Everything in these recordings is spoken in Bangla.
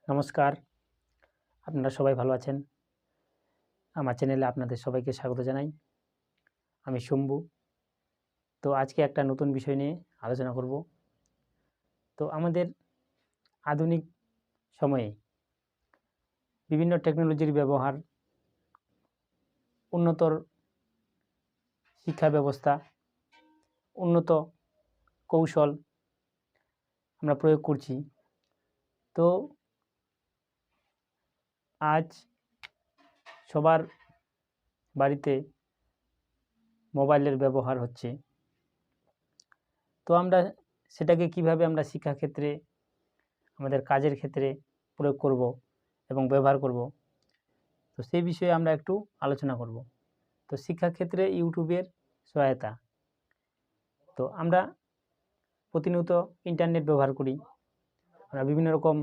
নমস্কার, আপনারা সবাই ভালো আছেন? আমার চ্যানেলে আপনাদের সবাইকে স্বাগত জানাই। আমি শম্ভু। তো আজকে একটা নতুন বিষয় নিয়ে আলোচনা করব। তো আমাদের আধুনিক সময়ে বিভিন্ন টেকনোলজির ব্যবহার, উন্নতর শিক্ষা ব্যবস্থা, উন্নত কৌশল আমরা প্রয়োগ করছি। তো আজ সবার বাড়িতে মোবাইলের ব্যবহার হচ্ছে। তো আমরা সেটাকে কিভাবে আমরা শিক্ষাক্ষেত্রে, আমাদের কাজের ক্ষেত্রে প্রয়োগ করব এবং ব্যবহার করব, তো সেই বিষয়ে আমরা একটু আলোচনা করব। তো শিক্ষাক্ষেত্রে ইউটিউবের সহায়তা। তো আমরা প্রতিনিয়ত ইন্টারনেট ব্যবহার করি। আমরা বিভিন্ন রকম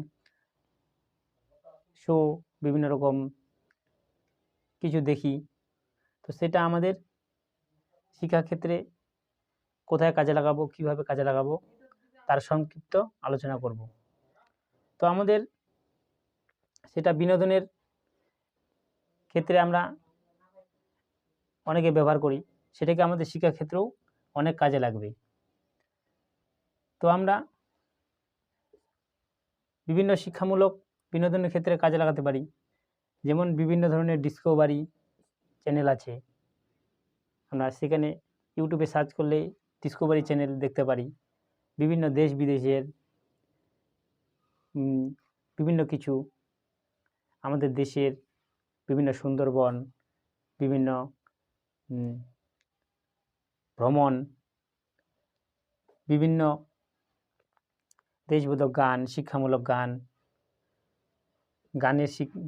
শো, বিভিন্ন রকম কিছু দেখি। তো সেটা আমাদের শিক্ষাক্ষেত্রে কোথায় কাজে লাগাবো, কিভাবে কাজে লাগাবো, তার সংক্ষিপ্ত আলোচনা করব। তো আমাদের সেটা বিনোদনের ক্ষেত্রে আমরা অনেকে ব্যবহার করি, সেটাকে আমাদের শিক্ষাক্ষেত্রেও অনেক কাজে লাগবে। তো আমরা বিভিন্ন শিক্ষামূলক বিনোদনের ক্ষেত্রে কাজে লাগাতে পারি। যেমন বিভিন্ন ধরনের ডিসকভারি চ্যানেল আছে, আমরা সেখানে ইউটিউবে সার্চ করলে ডিসকভারি চ্যানেল দেখতে পারি। বিভিন্ন দেশ বিদেশের বিভিন্ন কিছু, আমাদের দেশের বিভিন্ন সুন্দরবন, বিভিন্ন ভ্রমণ, বিভিন্ন দেশবোধক গান, শিক্ষামূলক গান,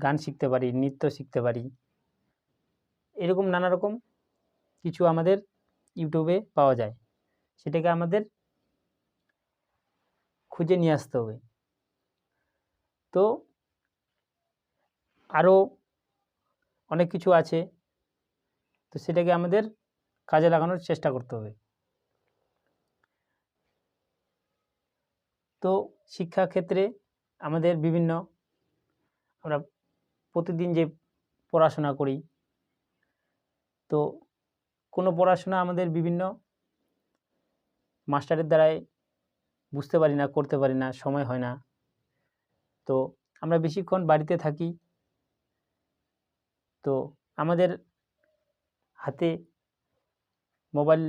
গান শিখতে পারি, নৃত্য শিখতে পারি। এরকম নানা রকম কিছু আমাদের ইউটিউবে পাওয়া যায়। সেটাকে আমাদের খুঁজে নিয়ে আসতে হবে। তো আরও অনেক কিছু আছে, তো সেটাকে আমাদের কাজে লাগানোর চেষ্টা করতে হবে। তো শিক্ষাক্ষেত্রে আমাদের বিভিন্ন, আমরা প্রতিদিন যে পড়াশোনা করি, তো কোনো পড়াশোনা আমাদের বিভিন্ন মাস্টারের দ্বারাই বুঝতে পারি না, করতে পারি না, সময় হয় না। তো আমরা বেশিক্ষণ বাড়িতে থাকি, তো আমাদের হাতে মোবাইল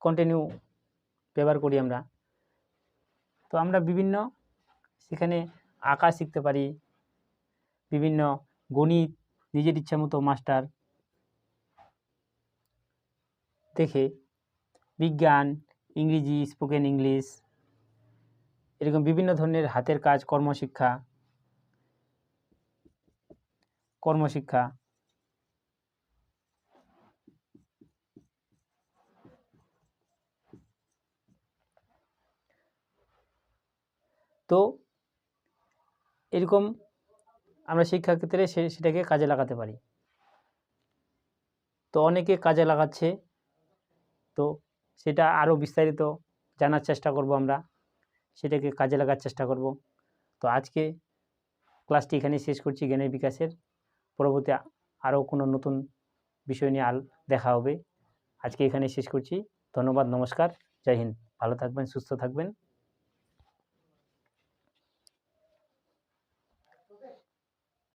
কন্টিনিউ ব্যবহার করি আমরা। তো আমরা বিভিন্ন সেখানে আঁকা শিখতে পারি, বিভিন্ন গণিত নিজের ইচ্ছা মতো মাস্টার দেখে, বিজ্ঞান, ইংরেজি, স্পোকেন ইংলিশ, এরকম বিভিন্ন ধরনের হাতের কাজ, কর্মশিক্ষা। তো এরকম আমরা শিক্ষাক্ষেত্রে সেটাকে কাজে লাগাতে পারি। তো অনেকে কাজে লাগাচ্ছে, তো সেটা আরও বিস্তারিত জানার চেষ্টা করব, আমরা সেটাকে কাজে লাগার চেষ্টা করব। তো আজকে ক্লাসটি এখানেই শেষ করছি, জ্ঞানের বিকাশের। পরবর্তী আরও কোনো নতুন বিষয় নিয়ে দেখা হবে। আজকে এখানেই শেষ করছি। ধন্যবাদ, নমস্কার, জয় হিন্দ। ভালো থাকবেন, সুস্থ থাকবেন।